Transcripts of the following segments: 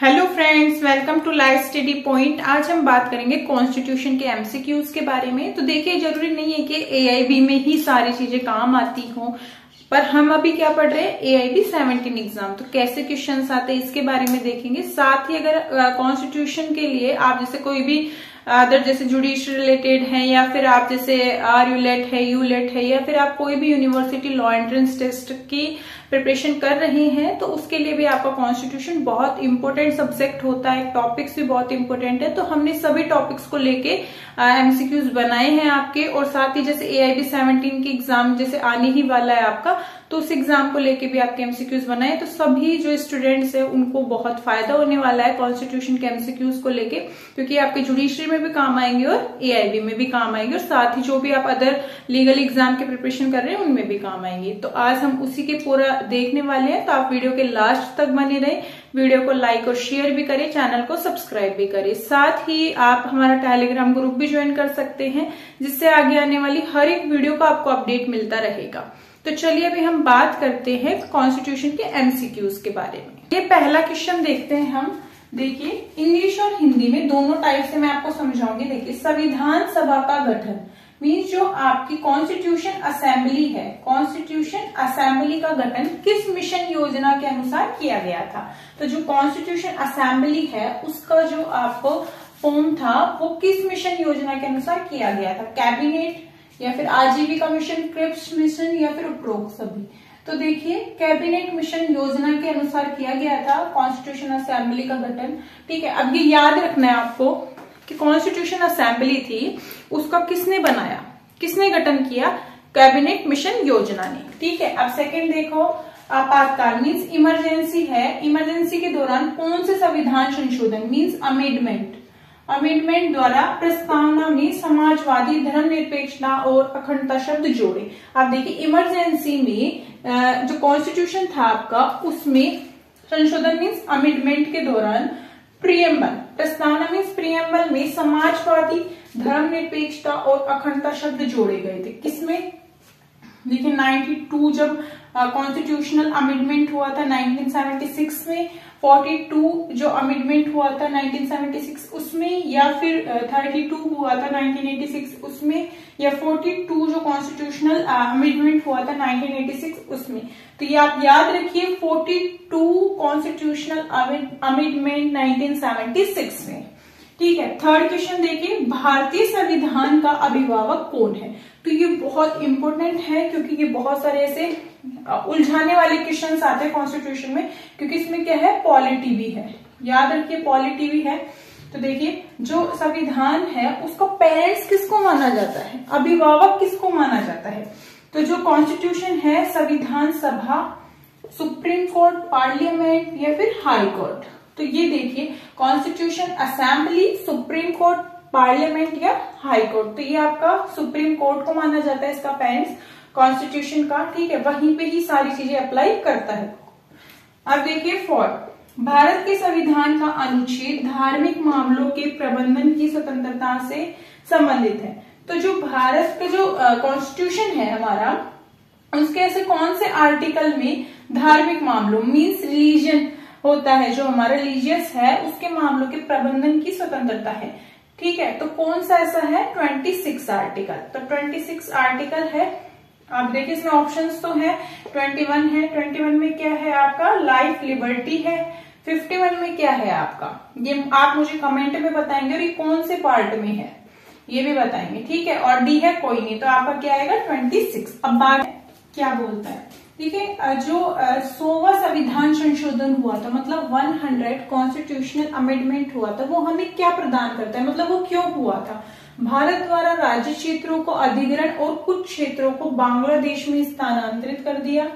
Hello friends, welcome to live study point. आज हम बात करेंगे कॉन्स्टिट्यूशन के एमसीक्यूज के बारे में। तो देखिए, जरूरी नहीं है कि एआईबी में ही सारी चीजें काम आती हों, पर हम अभी क्या पढ़ रहे हैं, एआईबी 17 एग्जाम। तो कैसे क्वेश्चंस आते हैं इसके बारे में देखेंगे। साथ ही अगर कॉन्स्टिट्यूशन के लिए आप जैसे कोई भी अदर जैसे जुडिशरी रिलेटेड है, या फिर आप जैसे आरयूलेट है, यूलेट है, या फिर आप कोई भी यूनिवर्सिटी लॉ एंट्रेंस टेस्ट की प्रिपरेशन कर रहे हैं, तो उसके लिए भी आपका कॉन्स्टिट्यूशन बहुत इंपॉर्टेंट सब्जेक्ट होता है। टॉपिक्स भी बहुत इंपॉर्टेंट है। तो हमने सभी टॉपिक्स को लेके एमसीक्यूज बनाए हैं आपके, और साथ ही जैसे एआईबी 17 की एग्जाम जैसे आने ही वाला है आपका, तो उस एग्जाम को लेके भी आपके एमसीक्यूज बनाए। तो सभी जो स्टूडेंट्स है उनको बहुत फायदा होने वाला है कॉन्स्टिट्यूशन के एमसीक्यूज को लेके, क्योंकि आपके जुडिशरी में भी काम आएंगे और एआईबी में भी काम आएंगे, और साथ ही जो भी आप अदर लीगल एग्जाम की प्रिपरेशन कर रहे हैं उनमें भी काम आएंगे। तो आज हम उसी के पूरा देखने वाले हैं। तो आप वीडियो के लास्ट तक बने रहें, वीडियो को लाइक और शेयर भी करें, चैनल को सब्सक्राइब भी करें। साथ ही आप हमारा टेलीग्राम ग्रुप भी ज्वाइन कर सकते हैं, जिससे आगे आने वाली हर एक वीडियो का आपको अपडेट मिलता रहेगा। तो चलिए अभी हम बात करते हैं कॉन्स्टिट्यूशन के एमसीक्यूज के बारे में। ये पहला क्वेश्चन देखते हैं हम। देखिए, इंग्लिश और हिंदी में दोनों टाइप से मैं आपको समझाऊंगी। देखिए, संविधान सभा का गठन मीन्स जो आपकी कॉन्स्टिट्यूशन असेंबली है, कॉन्स्टिट्यूशन असेंबली का गठन किस मिशन योजना के अनुसार किया गया था। तो जो कॉन्स्टिट्यूशन असेंबली है उसका जो आपको फॉर्म था वो किस मिशन योजना के अनुसार किया गया था। कैबिनेट, या फिर आजीविका मिशन, क्रिप्स मिशन, या फिर उपरोक्त सभी। तो देखिए, कैबिनेट मिशन योजना के अनुसार किया गया था कॉन्स्टिट्यूशन असेंबली का गठन। ठीक है, अब ये याद रखना है आपको कि कॉन्स्टिट्यूशन असेंबली थी, उसका किसने बनाया, किसने गठन किया, कैबिनेट मिशन योजना ने। ठीक है, अब सेकंड देखो, आपातकाल मीन्स इमरजेंसी है। इमरजेंसी के दौरान कौन से संविधान संशोधन मीन्स अमेंडमेंट द्वारा प्रस्तावना में समाजवादी, धर्मनिरपेक्षता और अखंडता शब्द जोड़े। आप देखिए, इमरजेंसी में जो कॉन्स्टिट्यूशन था आपका, उसमें संशोधन मीन्स अमेंडमेंट के दौरान प्रियम्बल, प्रस्तावना मीन्स प्रियम्बल में समाजवादी, धर्मनिरपेक्षता और अखंडता शब्द जोड़े गए थे। किसमें? देखिए, 92 जब कॉन्स्टिट्यूशनल अमेंडमेंट हुआ था 1976 में, 42 जो अमेंडमेंट हुआ था 1976 उसमें, या फिर 32 हुआ था 1986 उसमें, या 42 जो कॉन्स्टिट्यूशनल अमेंडमेंट हुआ था 1986 उसमें। तो ये आप याद रखिए, 42 कॉन्स्टिट्यूशनल अमेंडमेंट 1976 में। ठीक है, थर्ड क्वेश्चन देखिए, भारतीय संविधान का अभिभावक कौन है। तो ये बहुत इंपॉर्टेंट है, क्योंकि ये बहुत सारे ऐसे उलझाने वाले क्वेश्चंस आते हैं कॉन्स्टिट्यूशन में, क्योंकि इसमें क्या है, पॉलिटी भी है। याद रखिए, पॉलिटी भी है। तो देखिए, जो संविधान है उसका पेरेंट्स किसको माना जाता है, अभिभावक किसको माना जाता है। तो जो कॉन्स्टिट्यूशन है, संविधान सभा, सुप्रीम कोर्ट, पार्लियामेंट, या फिर हाई कोर्ट। तो ये देखिए, constitution assembly, supreme court, parliament या हाई कोर्ट। तो ये आपका सुप्रीम कोर्ट को माना जाता है इसका पेरेंट्स कॉन्स्टिट्यूशन का। ठीक है, वहीं पे ही सारी चीजें अप्लाई करता है। अब देखिए, फोर्थ, भारत के संविधान का अनुच्छेद धार्मिक मामलों के प्रबंधन की स्वतंत्रता से संबंधित है। तो जो भारत का जो कॉन्स्टिट्यूशन है हमारा, उसके ऐसे कौन से आर्टिकल में धार्मिक मामलों मीन्स रिलीजन होता है, जो हमारा रिलीजियस है उसके मामलों के प्रबंधन की स्वतंत्रता है। ठीक है, तो कौन सा ऐसा है, 26 आर्टिकल। तो 26 आर्टिकल है। आप देखिए, इसमें ऑप्शंस तो है, 21 है, 21 में क्या है आपका, लाइफ, लिबर्टी है। 51 में क्या है आपका, ये आप मुझे कमेंट में बताएंगे, और ये कौन से पार्ट में है ये भी बताएंगे। ठीक है, और डी है कोई नहीं, तो आपका क्या आएगा, 26। अब बात क्या बोलता है, देखिए, जो 100वां संविधान संशोधन हुआ था, मतलब 100 कॉन्स्टिट्यूशनल अमेंडमेंट हुआ था, वो हमें क्या प्रदान करता है, मतलब वो क्यों हुआ था। भारत द्वारा राज्य क्षेत्रों को अधिग्रहण और कुछ क्षेत्रों को बांग्लादेश में स्थानांतरित कर दिया।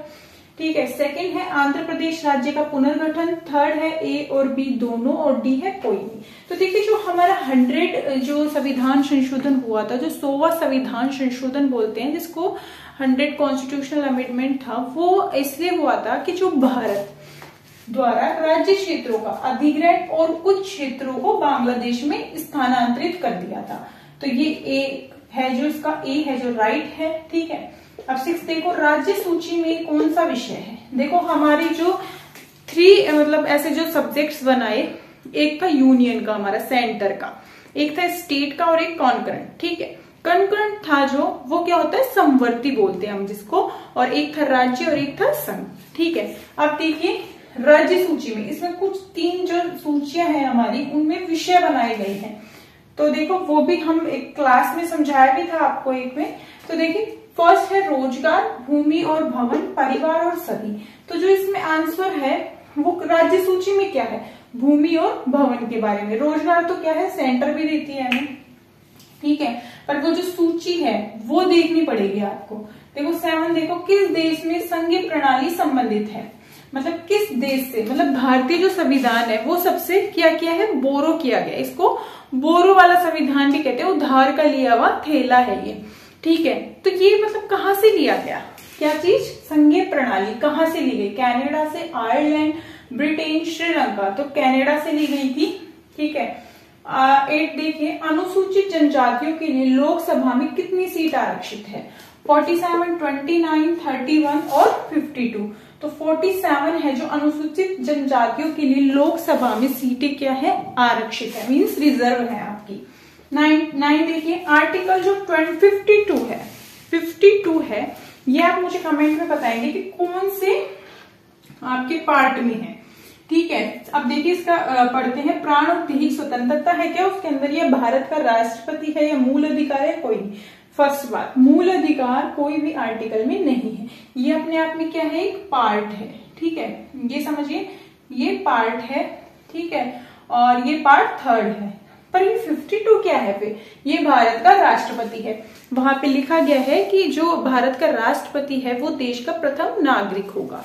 ठीक है, सेकंड है आंध्र प्रदेश राज्य का पुनर्गठन। थर्ड है ए और बी दोनों, और डी है कोई नहीं। तो देखिए, जो हमारा 100 जो संविधान संशोधन हुआ था, जो 100वां संविधान संशोधन बोलते हैं, जिसको 100 कॉन्स्टिट्यूशनल अमेंडमेंट था, वो इसलिए हुआ था कि जो भारत द्वारा राज्य क्षेत्रों का अधिग्रहण और कुछ क्षेत्रों को बांग्लादेश में स्थानांतरित कर दिया था। तो ये ए है, जो इसका ए है जो राइट है। ठीक है, अब 6 देखो, राज्य सूची में कौन सा विषय है। देखो, हमारी जो मतलब ऐसे जो सब्जेक्ट्स बनाए, एक था यूनियन का हमारा सेंटर का, एक था स्टेट का और एक कॉन्करेंट। ठीक है, कॉन्करेंट था जो वो क्या होता है समवर्ती बोलते हैं हम जिसको, और एक था राज्य और एक था संघ। ठीक है, अब देखिए राज्य सूची में इसमें कुछ 3 जो सूचियां हैं हमारी उनमें विषय बनाए गए हैं। तो देखो वो भी हम एक क्लास में समझाया भी था आपको एक में। तो देखिए फर्स्ट है रोजगार, भूमि और भवन, परिवार और सभी। तो जो इसमें आंसर है वो राज्य सूची में क्या है, भूमि और भवन के बारे में। रोजगार तो क्या है सेंटर भी देती है हमें, ठीक है, पर वो जो सूची है वो देखनी पड़ेगी आपको। देखो 7 देखो, किस देश में संघीय प्रणाली संबंधित है, मतलब किस देश से, मतलब भारतीय जो संविधान है वो सबसे क्या किया है, बोरो किया गया। इसको बोरो वाला संविधान भी कहते हैं, उधार का लिया हुआ थैला है ये। ठीक है, तो ये मतलब कहाँ से लिया गया, क्या चीज, संघीय प्रणाली कहाँ से ली गई, कनाडा से, आयरलैंड, ब्रिटेन, श्रीलंका। तो कनाडा से ली गई थी। ठीक है, 8 देखिए, अनुसूचित जनजातियों के लिए लोकसभा में कितनी सीट आरक्षित है, 47, 29, 31 और 52। तो 47 है जो अनुसूचित जनजातियों के लिए लोकसभा में सीटें क्या है, आरक्षित है, मींस रिजर्व है आपकी। 9 देखिए, आर्टिकल जो 52 है, 52 है, ये आप मुझे कमेंट में बताएंगे कि कौन से आपके पार्ट में है। ठीक है, अब देखिए इसका पढ़ते हैं। प्राण और दैहिक स्वतंत्रता है क्या उसके अंदर, ये भारत का राष्ट्रपति है या मूल अधिकार है, कोई नहीं। फर्स्ट बात, मूल अधिकार कोई भी आर्टिकल में नहीं है, ये अपने आप में क्या है, एक पार्ट है। ठीक है, ये समझिए ये पार्ट है। ठीक है, और ये पार्ट 3rd है। पर ये 52 क्या है, फिर ये भारत का राष्ट्रपति है। वहां पे लिखा गया है कि जो भारत का राष्ट्रपति है वो देश का प्रथम नागरिक होगा।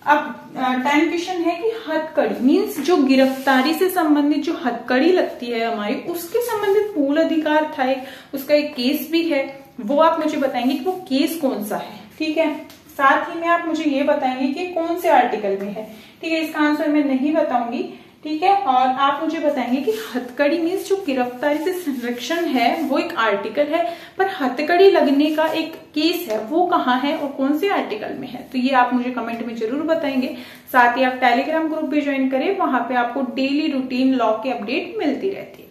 अब टाइम क्वेश्चन है कि हथकड़ी मींस जो गिरफ्तारी से संबंधित जो हथकड़ी लगती है हमारी, उसके संबंधित मूल अधिकार था एक, उसका एक केस भी है, वो आप मुझे बताएंगे कि वो केस कौन सा है। ठीक है, साथ ही में आप मुझे ये बताएंगे कि कौन से आर्टिकल में है। ठीक है, इसका आंसर मैं नहीं बताऊंगी। ठीक है, और आप मुझे बताएंगे कि हथकड़ी मीन्स जो गिरफ्तारी से संरक्षण है वो एक आर्टिकल है, पर हथकड़ी लगने का एक केस है वो कहाँ है और कौन से आर्टिकल में है। तो ये आप मुझे कमेंट में जरूर बताएंगे। साथ ही आप टेलीग्राम ग्रुप भी ज्वाइन करें, वहां पे आपको डेली रूटीन लॉ की अपडेट मिलती रहती है।